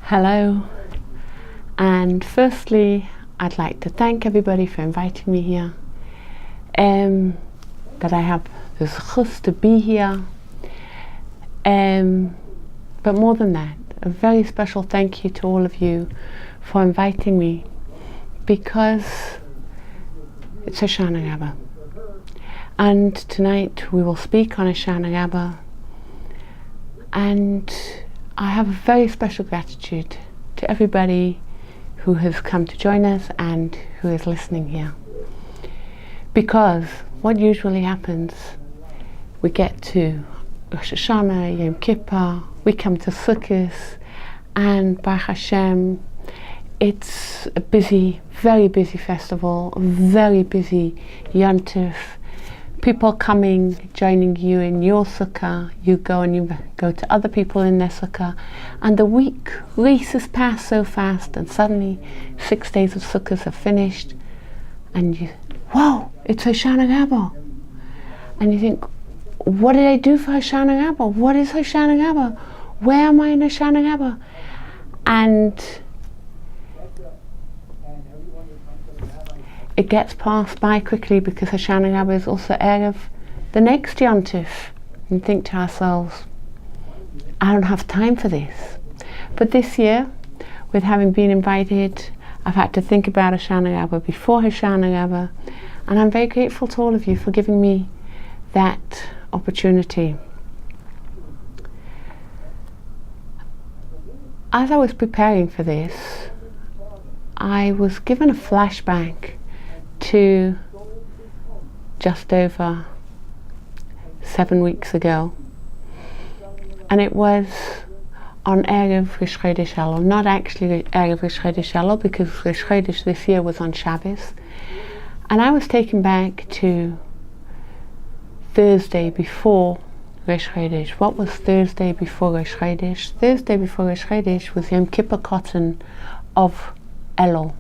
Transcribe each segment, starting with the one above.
Hello, and firstly I'd like to thank everybody for inviting me here, that I have the zchus to be here, but more than that, a very special thank you to all of you for inviting me, because it's Hoshana Rabbah, and tonight we will speak on Hoshana Rabbah, and I have a very special gratitude to everybody who has come to join us and who is listening here. Because what usually happens, we get to Rosh Hashanah, Yom Kippur, we come to Sukkot, and Baruch Hashem, it's a busy, very busy festival, a very busy Yontif. People coming, joining you in your sukkah, you go and you go to other people in their sukkah, and the week races past so fast, and suddenly 6 days of sukkahs are finished, and you, whoa, it's Hoshana Rabbah. And you think, what did I do for Hoshana Rabbah? What is Hoshana Rabbah? Where am I in Hoshana Rabbah? And it gets passed by quickly, because Hoshana Rabbah is also Erev the next Yontif, and think to ourselves, I don't have time for this. But this year, with having been invited, I've had to think about Hoshana Rabbah before Hoshana Rabbah, and I'm very grateful to all of you for giving me that opportunity. As I was preparing for this, I was given a flashback to just over 7 weeks ago, and it was on Erev Rosh Chodesh Elul, not actually Erev Rosh Chodesh Elul, because Rosh Chodesh this year was on Shabbos, and I was taken back to Thursday before Rosh Chodesh. What was Thursday before Rosh Chodesh? Thursday before Rosh Chodesh was Yom Kippur cotton of Elul.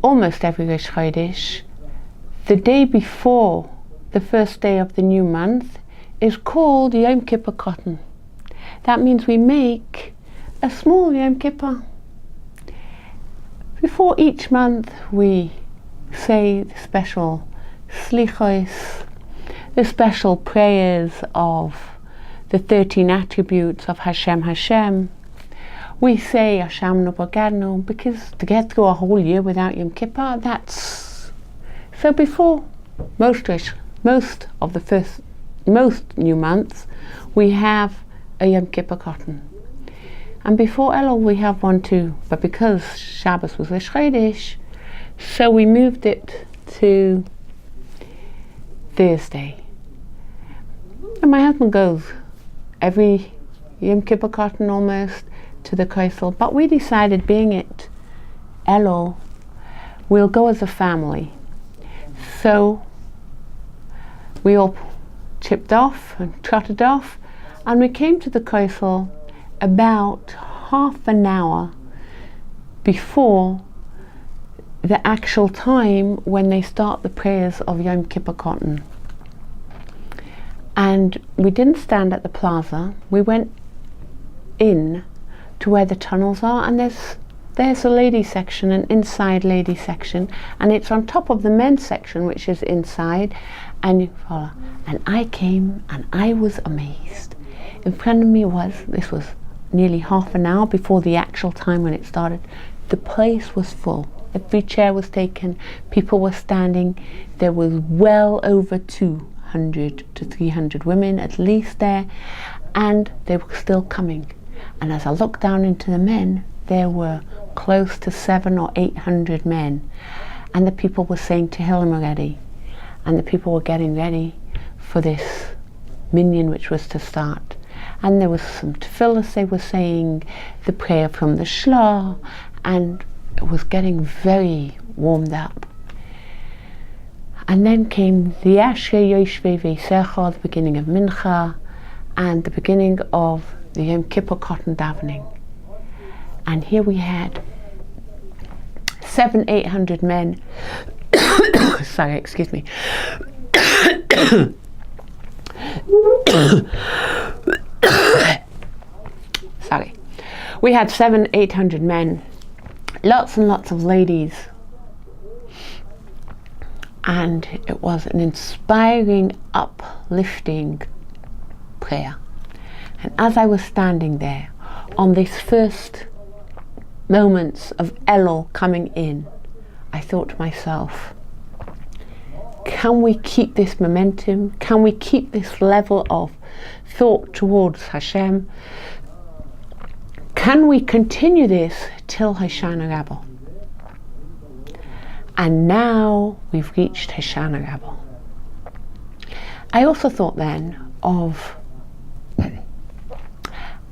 Almost every Rosh Chodesh, the day before the first day of the new month is called Yom Kippur cotton. That means we make a small Yom Kippur. Before each month we say the special slichos, the special prayers of the 13 attributes of Hashem Hashem. We say Hashem Nubagadnu, because to get through a whole year without Yom Kippur, that's so. Before most new months, we have a Yom Kippur cotton, and before Elul we have one too. But because Shabbos was Rosh Chodesh, so we moved it to Thursday. And my husband goes every Yom Kippur cotton almost to the Kaisel, but we decided, being it Elul, we'll go as a family. So we all chipped off and trotted off, and we came to the Kaisel about half an hour before the actual time when they start the prayers of Yom Kippur cotton. And we didn't stand at the plaza, we went in to where the tunnels are, and there's a ladies section, an inside ladies section, and it's on top of the men's section, which is inside, and you follow. And I came and I was amazed. In front of me this was nearly half an hour before the actual time when it started. The place was full. Every chair was taken, people were standing. There was well over 200 to 300 women at least there, and they were still coming. And as I looked down into the men, there were close to 700 or 800 men, and the people were saying Tehillim already, and the people were getting ready for this minyan which was to start. And there was some tefillas they were saying, the prayer from the Shlah, and it was getting very warmed up. And then came the Ashrei Yoshvei Veisecha, the beginning of Mincha, and the beginning of the Yom Kippur cotton davening. And here we had 700-800 men. Sorry, excuse me. Sorry. We had 700-800 men, lots and lots of ladies, and it was an inspiring, uplifting prayer. And as I was standing there on these first moments of Elul coming in, I thought to myself, can we keep this momentum? Can we keep this level of thought towards Hashem? Can we continue this till Hoshana Rabbah? And now we've reached Hoshana Rabbah. I also thought then of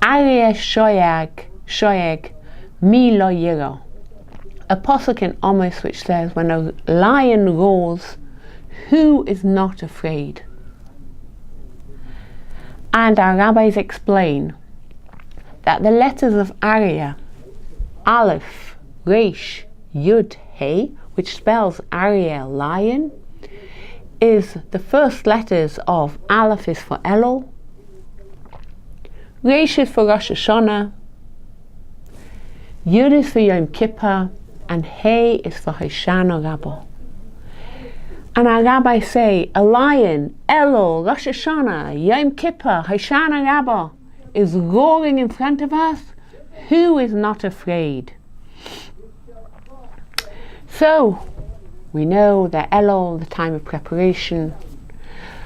Aryeh shoyeg mi lo yiro, a pasuk in Amos which says, when a lion roars, who is not afraid? And our rabbis explain that the letters of Aryeh, Aleph, Resh, Yud, Hey, which spells Aryeh, lion, is the first letters of Aleph is for Elul, Resh is for Rosh Hashanah, Yud is for Yom Kippur, and Hey is for Hoshana Rabbah. And our rabbis say, a lion, Elul, Rosh Hashanah, Yom Kippur, Hoshana Rabbah, is roaring in front of us. Who is not afraid? So, we know that Elul, the time of preparation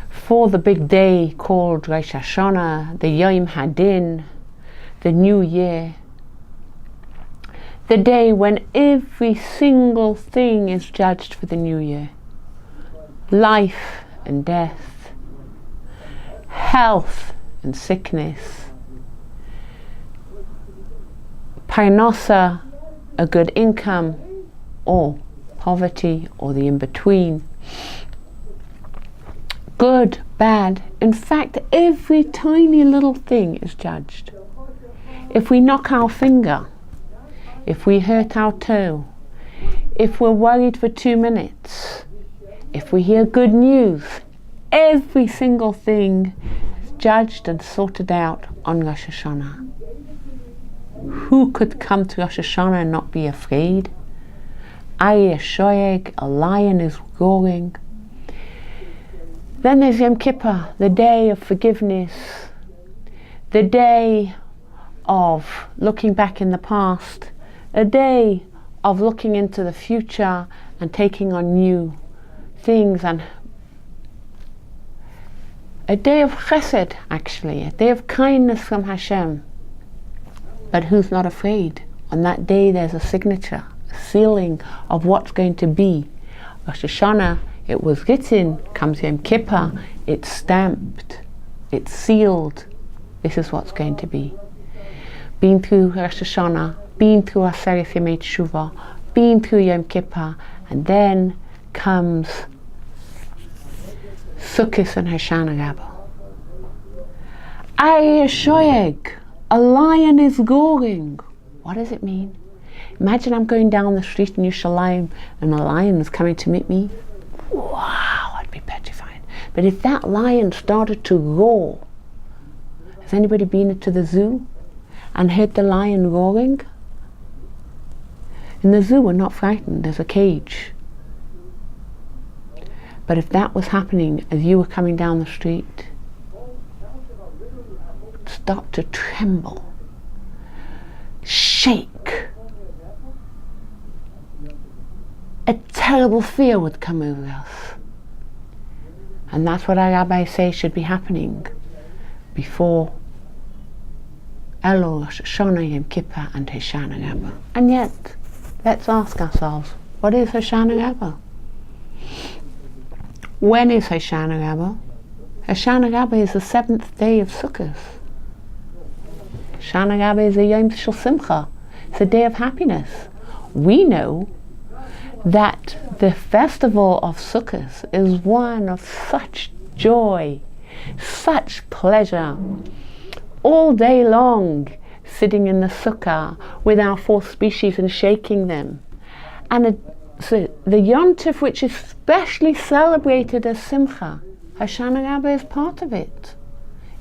for the big day called Rosh Hashanah, the Yom Hadin, the New Year, the day when every single thing is judged for the New Year. Life and death, health and sickness, parnasa, a good income, or poverty, or the in-between, good, bad. In fact, every tiny little thing is judged. If we knock our finger, if we hurt our toe, if we're worried for 2 minutes, if we hear good news, every single thing is judged and sorted out on Rosh Hashanah. Who could come to Rosh Hashanah and not be afraid? Aryeh shoyeg, a lion is roaring. Then there's Yom Kippur, the day of forgiveness, the day of looking back in the past, a day of looking into the future and taking on new things, and a day of chesed, actually, a day of kindness from Hashem. But who's not afraid? On that day there's a signature, a sealing of what's going to be. Rosh Hashanah, it was written, comes Yom Kippur, it's stamped, it's sealed. This is what's going to be. Been through Rosh Hashanah, been through Aseret Yemei Teshuvah, been through Yom Kippur, and then comes Sukkot and Hoshana Rabbah. Aryeh shoyeg, a lion is roaring. What does it mean? Imagine I'm going down the street in Yerushalayim and a lion is coming to meet me. Wow, I'd be petrified. But if that lion started to roar, has anybody been to the zoo and heard the lion roaring? In the zoo we're not frightened, there's a cage. But if that was happening as you were coming down the street, start to tremble, shake. A terrible fear would come over us. And that's what our rabbis say should be happening before Elul, Rosh Hashanah, Yom Kippur, and Hoshana Rabbah. And yet, let's ask ourselves, what is Hoshana Rabbah? When is Hoshana Rabbah? Hoshana Rabbah is the 7th day of Sukkot. Hoshana Rabbah is a Yom Shel Simcha. It's a day of happiness. We know that the festival of Sukkot is one of such joy, such pleasure. All day long, sitting in the sukkah with our 4 species and shaking them. And so the Yontif, which is specially celebrated as Simcha, Hoshana Rabbah is part of it.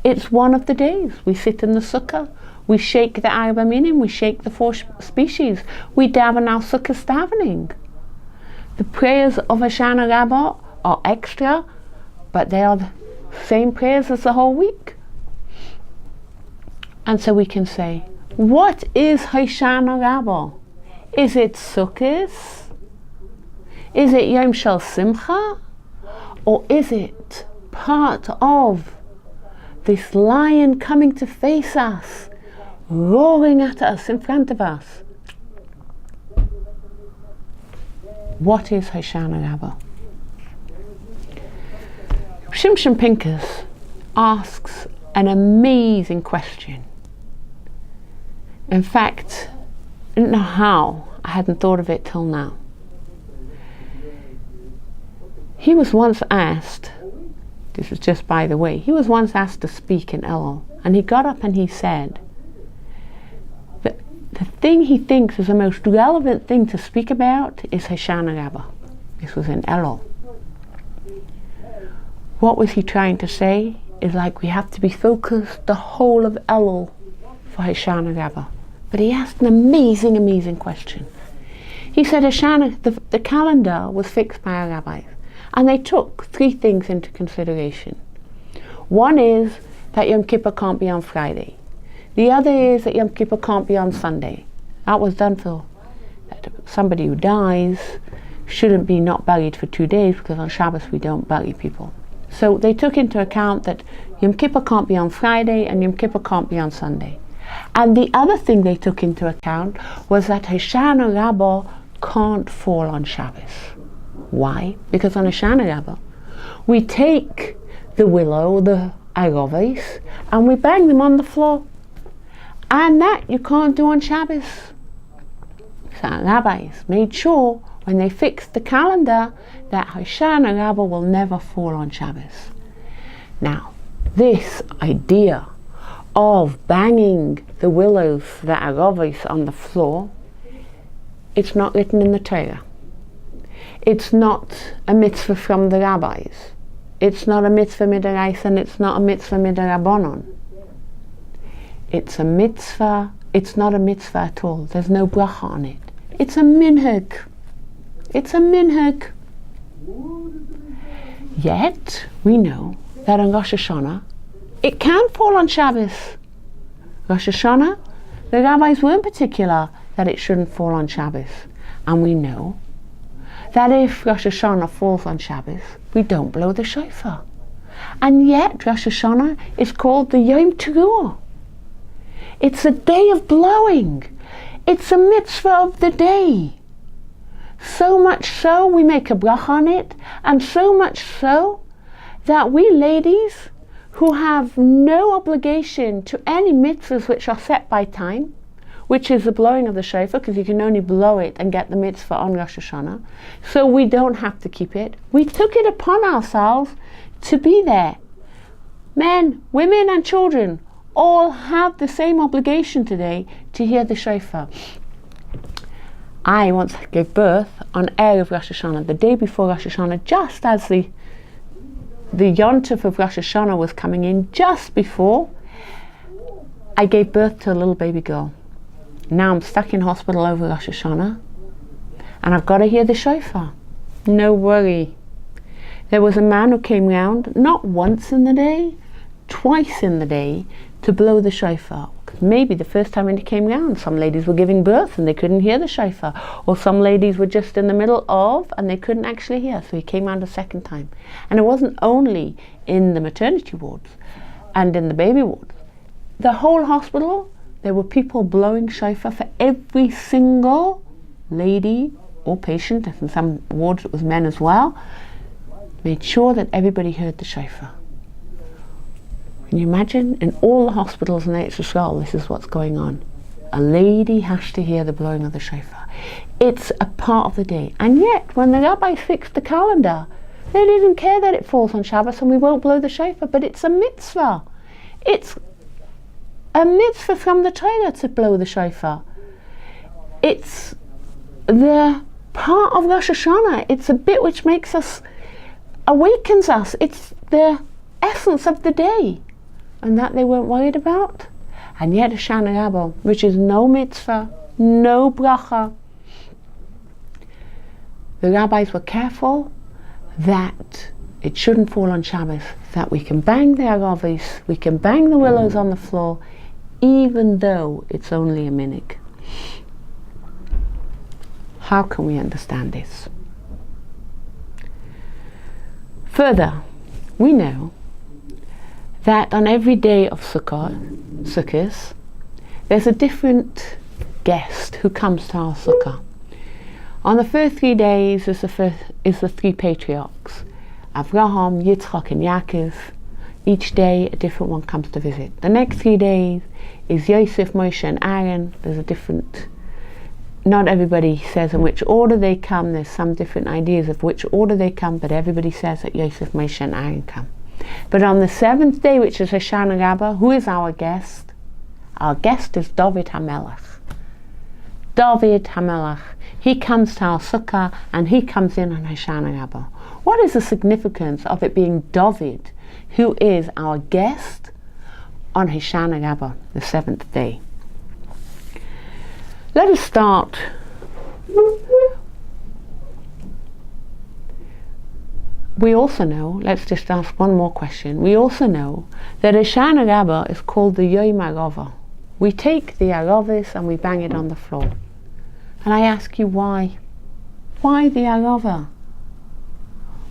It's one of the days. We sit in the sukkah, We shake the Arba Minim, we shake the 4 species. We daven our Sukkot davening. The prayers of Hoshana Rabbah are extra, but they are the same prayers as the whole week. And so we can say, what is Hoshana Rabbah? Is it Sukkot? Is it Yom Shel Simcha? Or is it part of this lion coming to face us, roaring at us in front of us? What is Hoshana Rabbah? Shimshon Pincus asks an amazing question. In fact, I don't know how I hadn't thought of it till now. He was once asked, this is just by the way, he was once asked to speak in Elul, and he got up and he said that the thing he thinks is the most relevant thing to speak about is Hoshana Rabbah. This was in Elul. What was he trying to say? Is like we have to be focused the whole of Elul for Hoshana Rabbah. But he asked an amazing question. He said Hoshana, the calendar was fixed by our rabbis, and they took 3 things into consideration. One is that Yom Kippur can't be on Friday. The other is that Yom Kippur can't be on Sunday. That was done for somebody who dies shouldn't be not buried for 2 days, because on Shabbos we don't bury people. So they took into account that Yom Kippur can't be on Friday and Yom Kippur can't be on Sunday. And the other thing they took into account was that Hoshana Rabbah can't fall on Shabbos. Why? Because on Hoshana Rabbah we take the willow, the aroves, and we bang them on the floor. And that you can't do on Shabbos. So our rabbis made sure when they fixed the calendar that Hoshana Rabbah will never fall on Shabbos. Now, this idea of banging the willows, the aroves, on the floor, it's not written in the Torah. It's not a mitzvah from the rabbis. It's not a mitzvah midaraisa, and it's not a mitzvah midarabanan. It's a mitzvah. It's not a mitzvah at all. There's no bracha on it. It's a minhag. It's a minhag. Yet we know that on Rosh Hashanah it can fall on Shabbos. Rosh Hashanah, the rabbis weren't particular that it shouldn't fall on Shabbos, and we know that if Rosh Hashanah falls on Shabbos, we don't blow the shofar. And yet Rosh Hashanah is called the Yom Teruah. It's a day of blowing. It's a mitzvah of the day. So much so we make a bracha on it, and so much so that we ladies who have no obligation to any mitzvahs which are set by time, which is the blowing of the shofar, because you can only blow it and get the mitzvah on Rosh Hashanah, so we don't have to keep it. We took it upon ourselves to be there. Men, women and children all have the same obligation today to hear the shofar. I once gave birth on Erev Rosh Hashanah, the day before Rosh Hashanah, just as the Yontif of Rosh Hashanah was coming in, just before, I gave birth to a little baby girl. Now I'm stuck in hospital over Rosh Hashanah, and I've got to hear the shofar. No worry. There was a man who came round, not once in the day, twice in the day, to blow the shofar. Maybe the first time when he came round, some ladies were giving birth and they couldn't hear the shofar, or some ladies were just in the middle of and they couldn't actually hear, so he came round a second time. And it wasn't only in the maternity wards and in the baby wards. The whole hospital, there were people blowing shofar for every single lady or patient, and in some wards it was men as well, made sure that everybody heard the shofar. Can you imagine? In all the hospitals in Eretz Yisrael, this is what's going on. A lady has to hear the blowing of the shofar. It's a part of the day. And yet, when the rabbis fixed the calendar, they didn't care that it falls on Shabbos and we won't blow the shofar, but it's a mitzvah. It's a mitzvah from the Torah to blow the shofar. It's the part of Rosh Hashanah. It's a bit which makes us, awakens us. It's the essence of the day. And that they weren't worried about. And yet Hoshana Rabbah, which is no mitzvah, no bracha, the rabbis were careful that it shouldn't fall on Shabbos, that we can bang the aravis, we can bang the willows on the floor, even though it's only a minhag. How can we understand this? Further, we know that on every day of Sukkot, there's a different guest who comes to our sukkah. On the first 3 days is the three patriarchs, Avraham, Yitzchak and Yaakov. Each day a different one comes to visit. The next 3 days is Yosef, Moshe and Aaron. There's a different, not everybody says in which order they come. There's some different ideas of which order they come, but everybody says that Yosef, Moshe and Aaron come. But on the 7th day, which is Hoshana Rabbah, who is our guest? Our guest is David HaMelech. David HaMelech. He comes to our sukkah and he comes in on Hoshana Rabbah. What is the significance of it being David who is our guest on Hoshana Rabbah, the 7th day? Let us start we also know, let's just ask one more question. We also know that Hoshana Rabbah is called the Yom Arava. We take the aravis and we bang it on the floor. And I ask you why? Why the arava?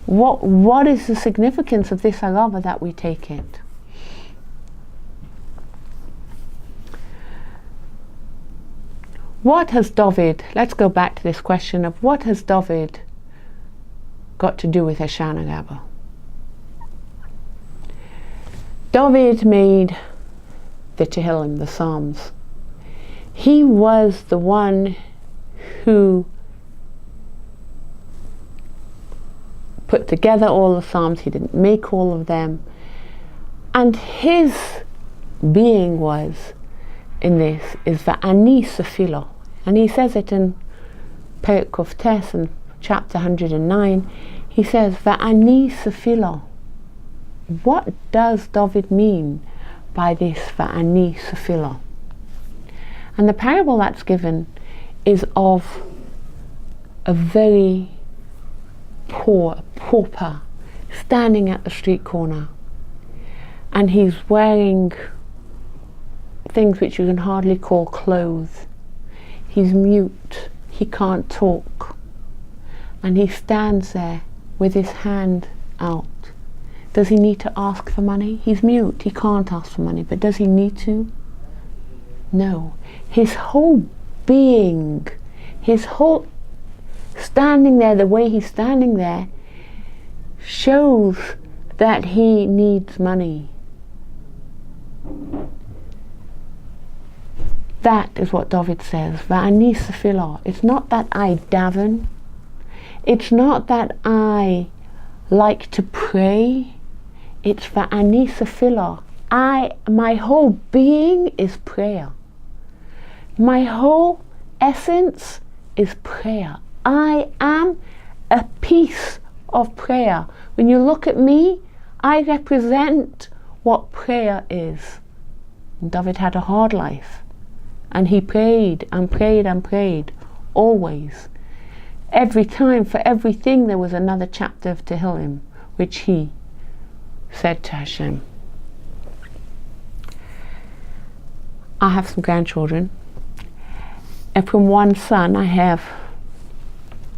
What is the significance of this arava that we take it? What has David, let's go back to this question of what has David got to do with Hoshana Rabbah? David made the Tehillim, the Psalms. He was the one who put together all the Psalms. He didn't make all of them. And his being was in this is Va'ani Sefilo. And he says it in Perek Kuf Tes in chapter 109. He says Va'ani Sefilo. What does David mean by this Va'ani Sefilo? And the parable that's given is of a very poor pauper standing at the street corner, and he's wearing things which you can hardly call clothes. He's mute, he can't talk, and he stands there with his hand out. Does he need to ask for money? He's mute, he can't ask for money, but does he need to? No. His whole being, his whole standing there, the way he's standing there, shows that he needs money. That is what David says. Va'ani Sefilo. It's not that I daven. It's not that I like to pray. It's Va'ani Sefilo. My whole being is prayer. My whole essence is prayer. I am a piece of prayer. When you look at me, I represent what prayer is. And David had a hard life, and he prayed and prayed and prayed, always. Every time, for everything, there was another chapter of Tehillim, which he said to Hashem. I have some grandchildren, and from one son I have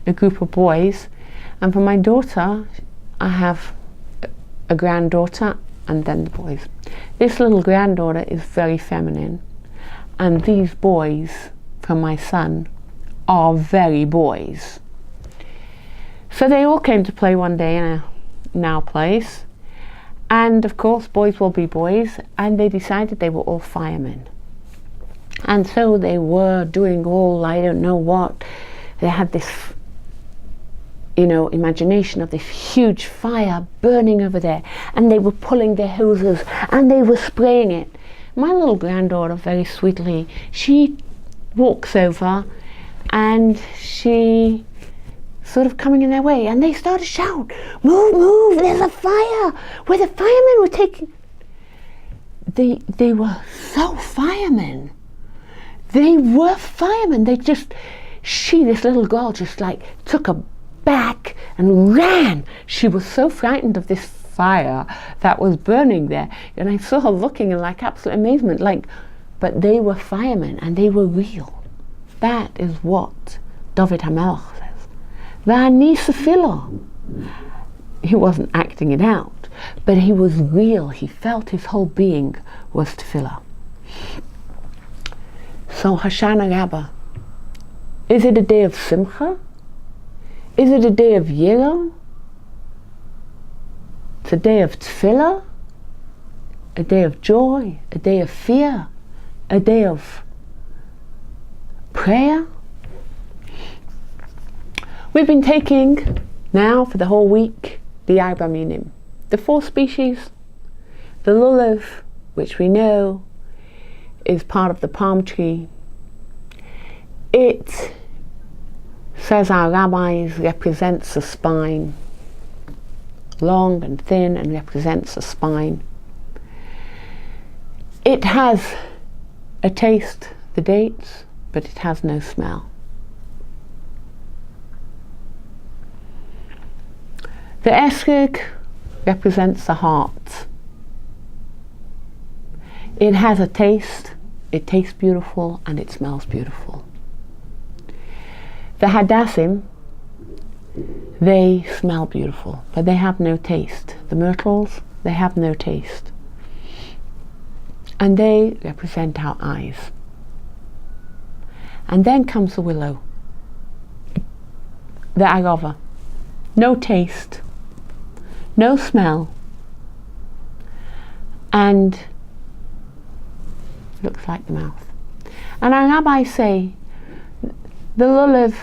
a group of boys, and for my daughter I have a granddaughter and then the boys. This little granddaughter is very feminine, and these boys from my son are very boys. So they all came to play one day in our place, and of course boys will be boys, and they decided they were all firemen. And so they were doing all, I don't know what, they had this, imagination of this huge fire burning over there, and they were pulling their hoses and they were spraying it. My little granddaughter, very sweetly, she walks over and she sort of coming in their way, and they start to shout, move, there's a fire, where the firemen were taking. they were so firemen. They were firemen. This little girl just like took a back and ran. She was so frightened of this fire that was burning there. And I saw her looking in like absolute amazement. But they were firemen and they were real. That is what David HaMelech says. V'ani sefilo. He wasn't acting it out, but he was real. He felt his whole being was tefillah. So Hoshana Rabbah, is it a day of simcha? Is it a day of yira? It's a day of tefillah, a day of joy, a day of fear, a day of prayer. We've been taking now for the whole week the Arba Minim, the 4 species, the lulav, which we know is part of the palm tree. It, says our rabbis, represents the spine, long and thin, and represents the spine. It has a taste, the dates, but it has no smell. The esrog represents the heart. It has a taste, it tastes beautiful, and it smells beautiful. The hadassim, they smell beautiful, but they have no taste. The myrtles, they have no taste. And they represent our eyes. And then comes the willow, the agava. No taste, no smell, and looks like the mouth. And our rabbis say the lulav,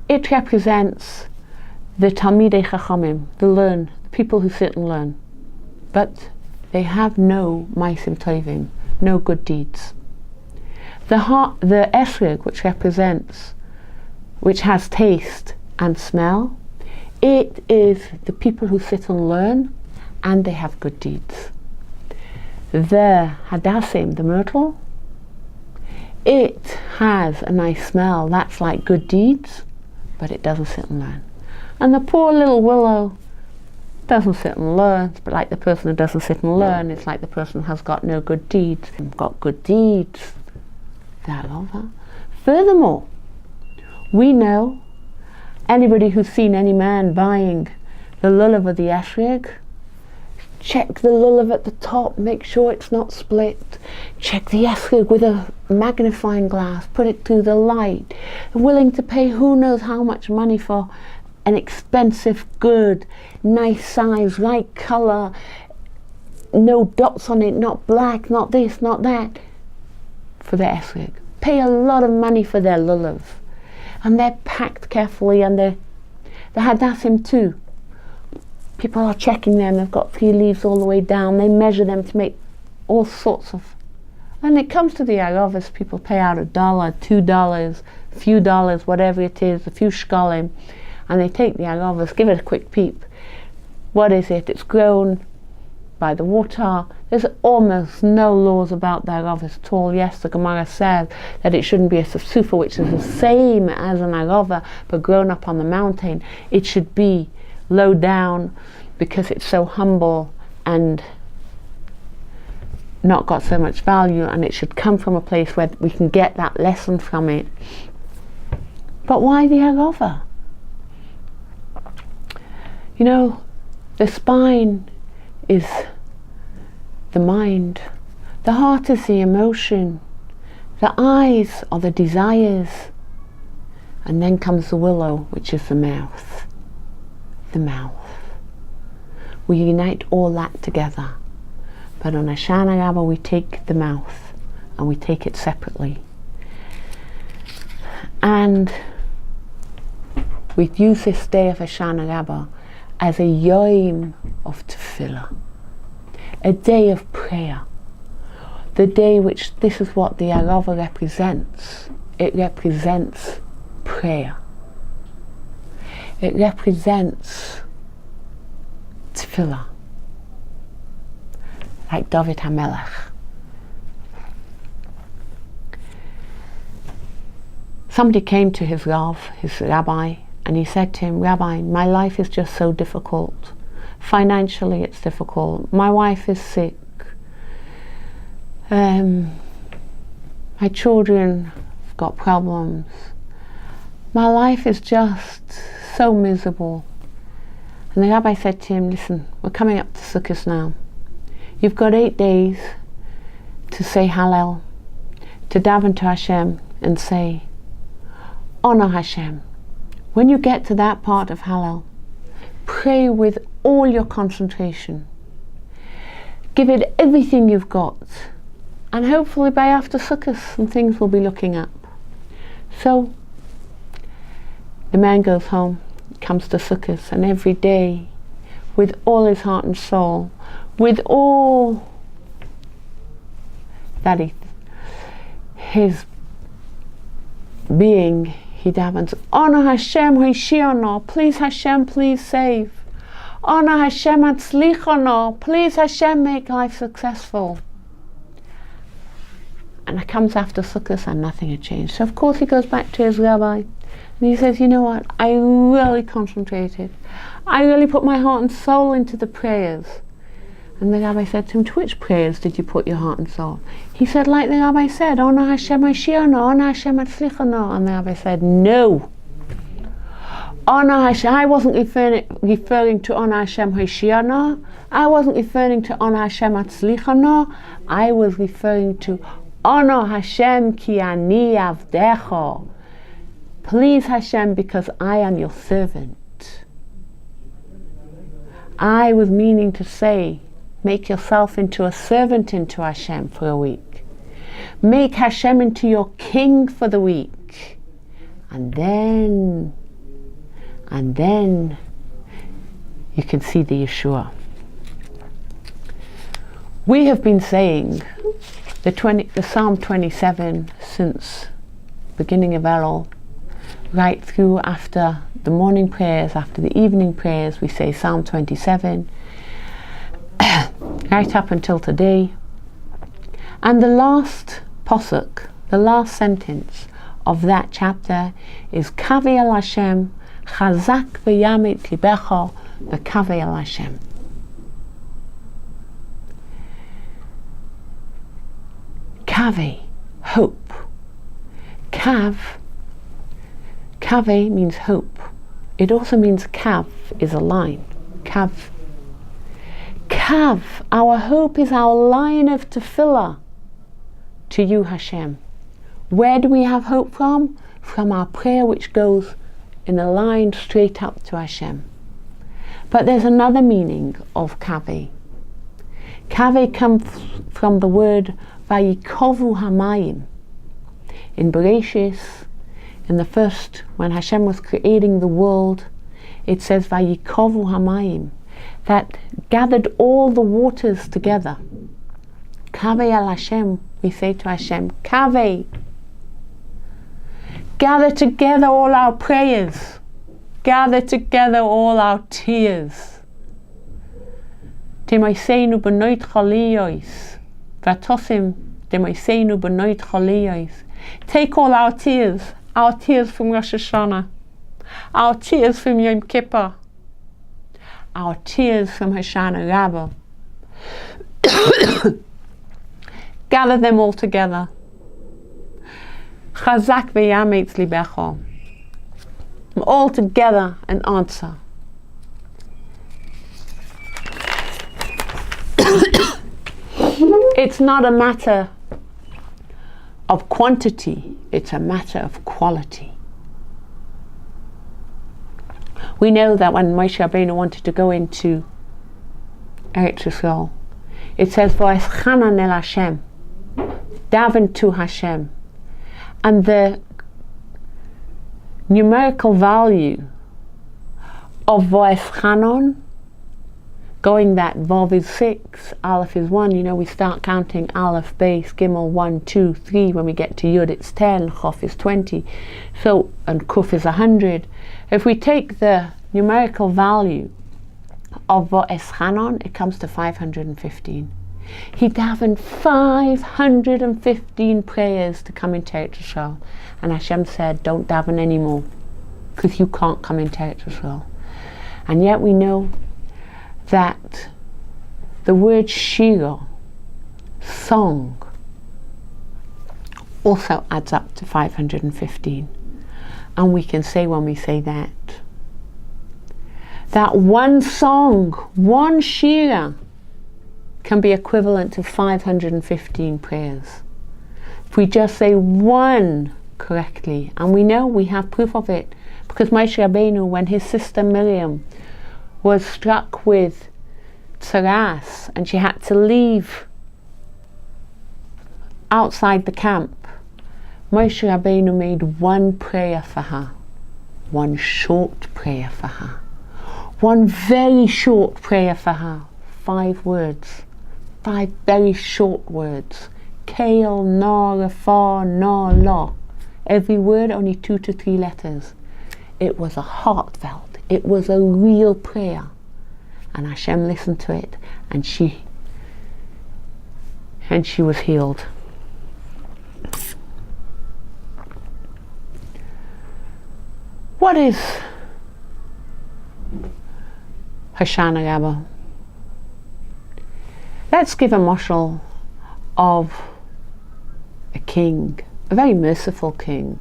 it represents the Talmidei Chachamim, the people who sit and learn, but they have no ma'asim tovim, no good deeds. The esrog, which has taste and smell, it is the people who sit and learn, and they have good deeds. The hadassim, the myrtle, it has a nice smell, that's like good deeds, but it doesn't sit and learn. And the poor little willow doesn't sit and learn, but like the person who doesn't sit and learn, it's like the person who has got no good deeds. Got good deeds. Furthermore, we know anybody who's seen any man buying the lulav of the esrog, check the lulav at the top, make sure it's not split. Check the esrog with a magnifying glass, put it through the light. Willing to pay who knows how much money for an expensive, good, nice size, right color, no dots on it, not black, not this, not that, for the esrog. Pay a lot of money for their lulav. And they're packed carefully, and the hadassim too. People are checking them, they've got 3 leaves all the way down, they measure them to make all sorts of... When it comes to the aravas, people pay out $1, $2, a few dollars, whatever it is, a few shkalim, and they take the aravas, give it a quick peep. What is it? It's grown by the water. There's almost no laws about the aravas at all. Yes, the Gemara says that it shouldn't be a safsufa, which is the same as an arava, but grown up on the mountain. It should be low down because it's so humble and not got so much value, and it should come from a place where we can get that lesson from it. But why the arava? You know, the spine is the mind, the heart is the emotion, the eyes are the desires, and then comes the willow, which is the mouth. The mouth. We unite all that together. But on Hoshana Rabbah we take the mouth and we take it separately. And we use this day of Hoshana Rabbah as a yom of tefillah, a day of prayer, the day which this is what the arava represents. It represents prayer. It represents tefillah. like David HaMelech. Somebody came to his Rav, his rabbi, and he said to him, Rabbi, my life is just so difficult. Financially it's difficult. My wife is sick. My children have got problems. My life is just so miserable. And the rabbi said to him, listen, we're coming up to Sukkot now. You've got 8 days to say Hallel, to daven to Hashem and say, honor Hashem. When you get to that part of Hallel, pray with all your concentration. Give it everything you've got. And hopefully by after Sukkot, some things will be looking up. So, the man goes home, comes to Sukkot, and every day, with all his heart and soul, with all that his being, he davens, honor Hashem, Hoshanah, please Hashem, please save. Honor Hashem, Hatzlichana, please Hashem, make life successful. And it comes after Sukkot and nothing had changed. So of course he goes back to his rabbi and he says, you know what, I really concentrated. I really put my heart and soul into the prayers. And the rabbi said to him, to which prayers did you put your heart and soul? He said, like the rabbi said, honor Hashem Hoshanah, honor Hashem Hatzlichana. And the rabbi said, no. Honor Hashem, I wasn't referring to honor Hashem Hoshanah. I wasn't referring to honor Hashem Hatzlichana. I was referring to honor Hashem ki ani avdecha. Please Hashem, because I am your servant. I was meaning to say, make yourself into a servant into Hashem for a week. Make Hashem into your king for the week. And then you can see the Yeshua. We have been saying the Psalm 27 since beginning of Elul, right through after the morning prayers, after the evening prayers, we say Psalm 27, right up until today. And the last posuk, the last sentence of that chapter is Kaveh el Hashem, Chazak v'yamit libecha, v'kaveh el Hashem. Kaveh, hope. Kaveh means hope. It also means kav is a line. Kav, our hope is our line of tefillah to you, Hashem. Where do we have hope from? From our prayer, which goes in a line straight up to Hashem. But there's another meaning of kaveh. Kaveh comes from the word vayikovu hamayim. In Bereshis, in the first, when Hashem was creating the world, it says vayikovu hamayim, that gathered all the waters together. Kaveh al Hashem, we say to Hashem, Kaveh. Gather together all our prayers. Gather together all our tears. Demoiseinu b'noit chaliyos. Vatosim demoiseinu b'noit chaliyos. Take all our tears from Rosh Hashanah, our tears from Yom Kippur, our tears from Hoshana Rabbah. Gather them all together. Chazak v'yametz libecha. All together and answer. It's not a matter of quantity, it's a matter of quality. We know that when Moshe Rabbeinu wanted to go into Eretz Yisrael, it says, V'eschanan el Hashem, daven to Hashem. And the numerical value of V'eschanon, going that Vav is 6, Aleph is 1, we start counting Aleph, Beis, Gimel, 1, 2, 3. When we get to Yud, it's 10, Chof is 20, and Kuf is 100. If we take the numerical value of V'eschanon, it comes to 515. He davened 515 prayers to come into Eretz Yisrael. And Hashem said, don't daven anymore, because you can't come into Eretz Yisrael. And yet we know that the word shira, song, also adds up to 515. And we can say when we say that one song, one shira, can be equivalent to 515 prayers. If we just say one correctly, and we know we have proof of it, because Moshe Rabbeinu, when his sister Miriam was struck with tsaras and she had to leave outside the camp, Moshe Rabbeinu made one prayer for her, one short prayer for her, one very short prayer for her, 5 words, 5 very short words, Kael, Na, Rafa, Na, La, every word only 2 to 3 letters. It was a heartfelt, it was a real prayer, and Hashem listened to it, and she was healed. What is Hoshana Rabbah? Let's give a mashal of a king, a very merciful king,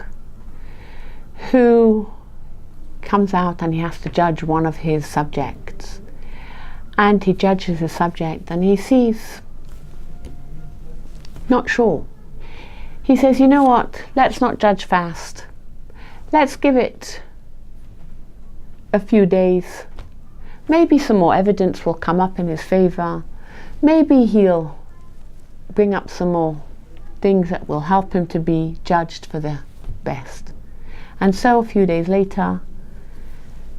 who comes out and he has to judge one of his subjects. And he judges his subject and he sees, not sure. He says, you know what, let's not judge fast. Let's give it a few days. Maybe some more evidence will come up in his favor. Maybe he'll bring up some more things that will help him to be judged for the best. And so a few days later,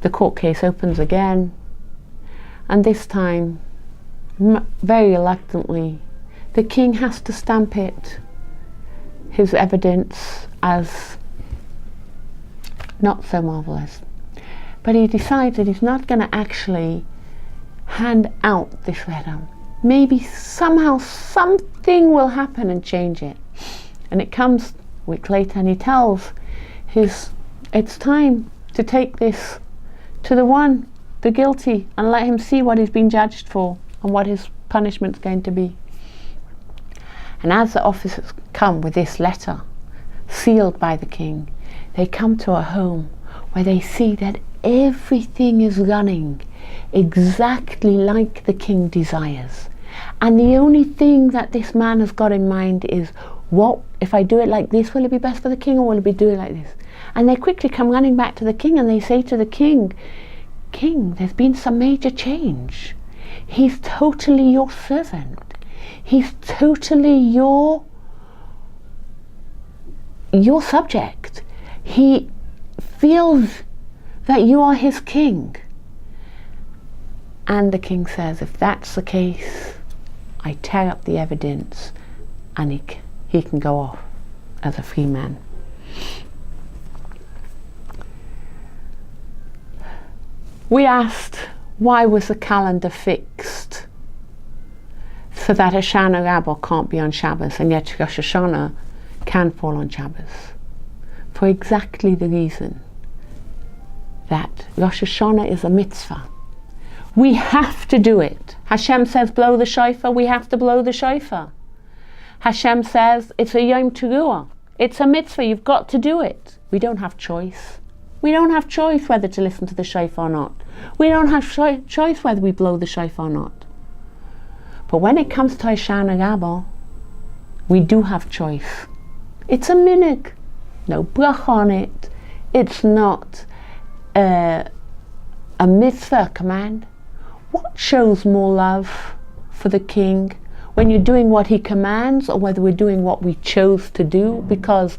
the court case opens again, and this time, very reluctantly, the king has to stamp it, his evidence, as not so marvelous. But he decides that he's not going to actually hand out this letter. Maybe somehow something will happen and change it. And it comes a week later, and he tells it's time to take this to the guilty, and let him see what he's been judged for and what his punishment's going to be. And as the officers come with this letter, sealed by the king, they come to a home where they see that everything is running exactly like the king desires. And the only thing that this man has got in mind is, what if I do it like this, will it be best for the king, or will it be doing like this? And they quickly come running back to the king, and they say to the king, there's been some major change. He's totally your servant. He's totally your subject. He feels that you are his king. And the king says, if that's the case, I tear up the evidence, and he can go off as a free man. We asked, why was the calendar fixed so that Hoshana Rabbah can't be on Shabbos, and yet Rosh Hashanah can fall on Shabbos? For exactly the reason that Rosh Hashanah is a mitzvah. We have to do it. Hashem says, blow the shofar, we have to blow the shofar. Hashem says, it's a Yom Teruah. It's a mitzvah, you've got to do it. We don't have choice. We don't have choice whether to listen to the shofar or not. We don't have choice whether we blow the shofar or not. But when it comes to Hoshana Rabbah, we do have choice. It's a minhag. No bracha on it. It's not a mitzvah command. What shows more love for the king? When you're doing what he commands, or whether we're doing what we chose to do because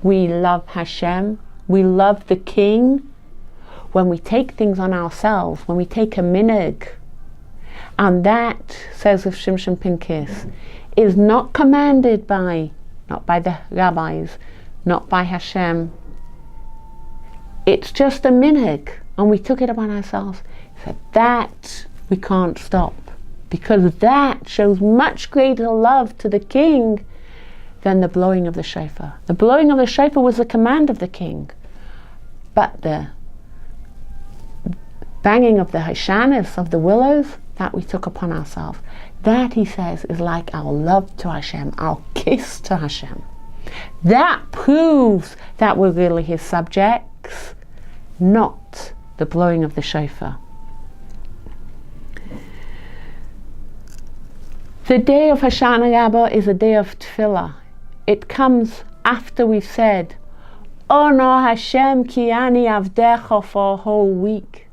we love Hashem, we love the king? When we take things on ourselves, when we take a minhag, and that, says of Shimshon Pincus, is not commanded not by the rabbis, not by Hashem. It's just a minhag, and we took it upon ourselves. He said, that we can't stop, because that shows much greater love to the king than the blowing of the shofar. The blowing of the shofar was the command of the king, but the banging of the Hoshanahs, of the willows, that we took upon ourselves. That, he says, is like our love to Hashem, our kiss to Hashem. That proves that we're really his subjects, not the blowing of the shofar. The day of Hoshana Rabbah is a day of tefillah. It comes after we've said, Ono Hashem ki ani avdecha, for a whole week.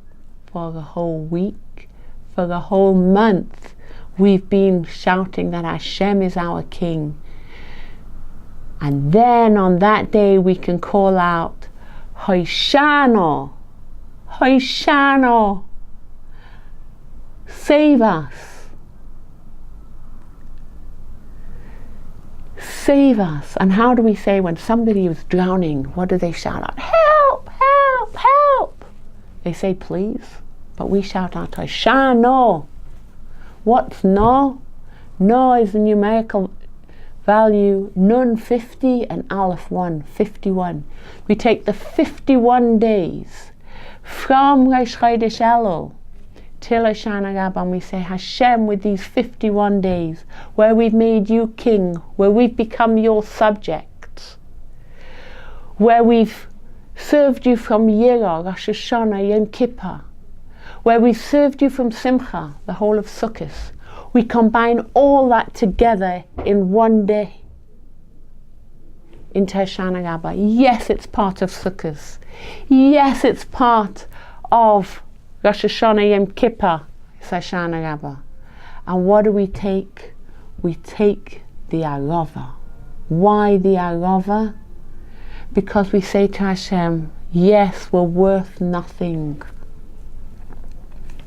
For a whole week, for a whole month, we've been shouting that Hashem is our king. And then on that day we can call out, Hoshanah, Hoshanah, save us. Save us. And how do we say when somebody is drowning, what do they shout out? Help, help, help. They say please, but we shout out Hoshanah. What's no? No is the numerical value Nun 50 and Aleph 1, 51. We take the 51 days from Rosh Chodesh Elul till Hoshana Rabbah, and we say Hashem, with these 51 days where we've made you king, where we've become your subjects, where we've served you from Yira, Rosh Hashanah, Yom Kippur, where we've served you from Simcha, the whole of Sukkot. We combine all that together in one day into Hoshana Rabbah. Yes, it's part of Sukkot. Yes, it's part of Rosh Hashanah Yom Kippur, it's Hoshana Rabbah. And what do we take? We take the Arava. Why the Arava? Because we say to Hashem, yes, we're worth nothing.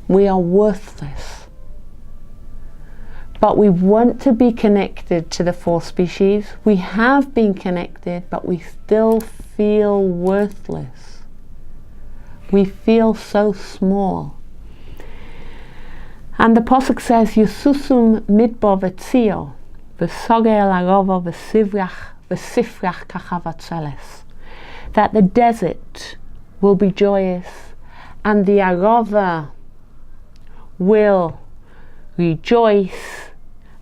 We are worthless. But we want to be connected to the four species. We have been connected, but we still feel worthless. We feel so small. And the Pasuk says, Yususum midbar v'tzio, v'sogei el arava v'sifrach kachavatzeles. That the desert will be joyous, and the arava will rejoice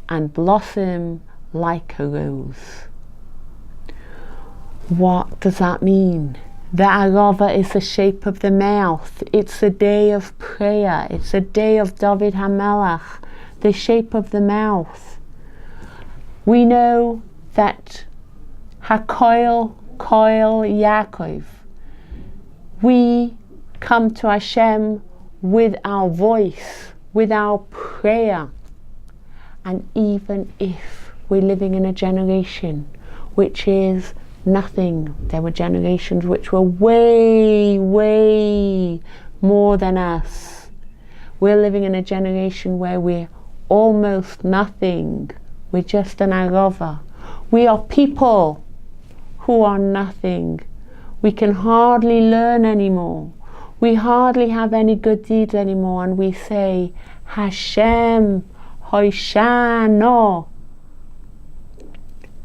and blossom like a rose. What does that mean? The Arava is the shape of the mouth. It's a day of prayer. It's a day of David HaMelech, the shape of the mouth. We know that HaKoil Yaakov, we come to Hashem with our voice, with our prayer. And even if we're living in a generation which is nothing, there were generations which were way, way more than us. We're living in a generation where we're almost nothing. We're just an Arava. We are people who are nothing. We can hardly learn anymore. We hardly have any good deeds anymore, and we say, Hashem, Hoshanah,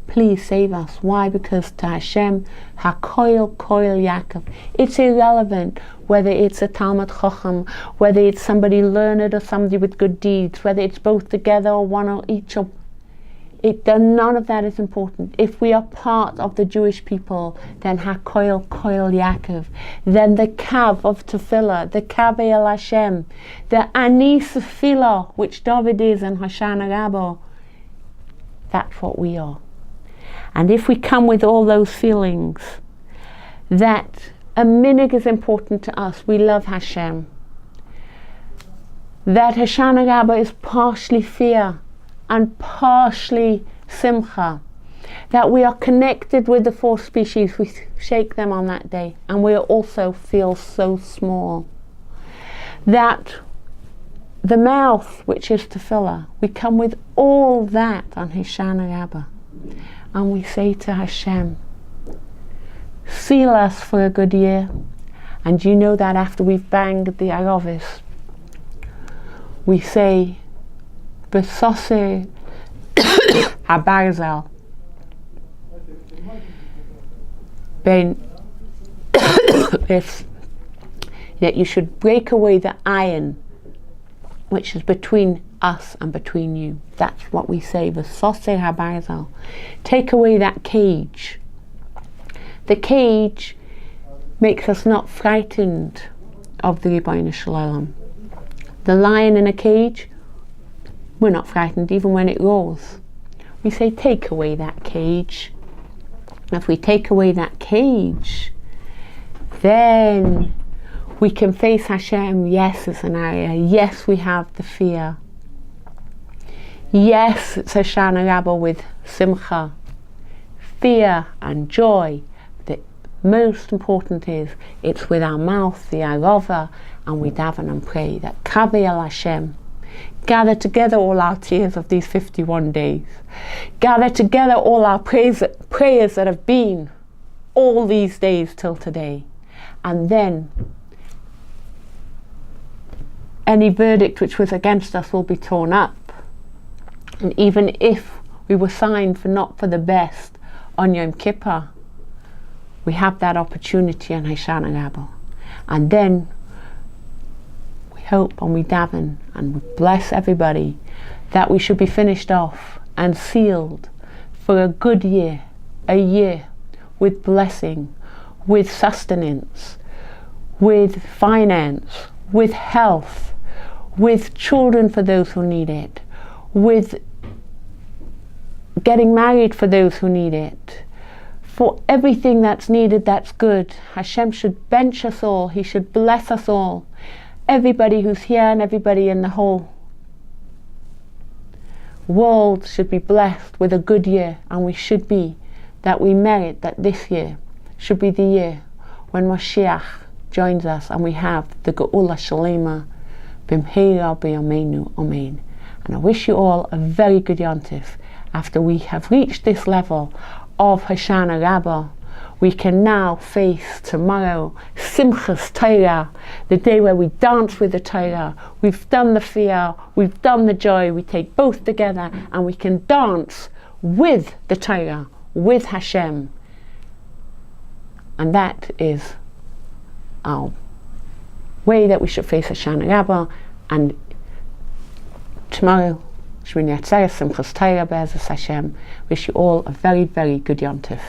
please save us. Why? Because to Hashem, HaKoil Yaakov, it's irrelevant whether it's a Talmud Chacham, whether it's somebody learned or somebody with good deeds, whether it's both together or one or each. None of that is important. If we are part of the Jewish people, then HaKoil Yaakov, then the Kav of Tefillah, the Kav El Hashem, the Ani Tefillah, which David is in Hoshana Rabbah, that's what we are. And if we come with all those feelings, that a minhag is important to us, we love Hashem, that Hoshana Rabbah is partially fear and partially simcha, that we are connected with the four species, we shake them on that day, and we also feel so small. That the mouth, which is tefillah, we come with all that on Hoshana Rabbah, and we say to Hashem, seal us for a good year. And you know that after we've banged the Aravis, we say, Besose habarzel. Ben that you should break away the iron which is between us and between you. That's what we say. Besose habarzel. Take away that cage. The cage makes us not frightened of the Rebbeinu Shalom. The lion in a cage, we're not frightened even when it roars. We say, take away that cage. And if we take away that cage, then we can face Hashem. Yes, it's an area. Yes, we have the fear. Yes, it's Hoshana Rabbah with simcha, fear and joy. The most important is it's with our mouth, the arova, and we daven and pray that Kavi al Hashem. Gather together all our tears of these 51 days. Gather together all our prayers that have been all these days till today. And then any verdict which was against us will be torn up. And even if we were signed not for the best on Yom Kippur, we have that opportunity on Hoshana Rabbah. And then we hope and we daven and we bless everybody that we should be finished off and sealed for a good year, a year with blessing, with sustenance, with finance, with health, with children for those who need it, with getting married for those who need it, for everything that's needed that's good. Hashem should bench us all. He should bless us all. Everybody who's here and everybody in the whole world should be blessed with a good year, and we should be, that we merit that this year should be the year when Mashiach joins us and we have the Geula Shalema B'mheira B'yameinu Amen. And I wish you all a very good Yontif. After we have reached this level of Hoshana Rabbah, we can now face tomorrow Simchas Torah, the day where we dance with the Torah. We've done the fear, we've done the joy, we take both together and we can dance with the Torah, with Hashem. And that is our way that we should face Hoshana Rabbah. And tomorrow, Shmini Atzeres, Simchas Torah, Be'ezus Hashem. Wish you all a very, very good Yontif.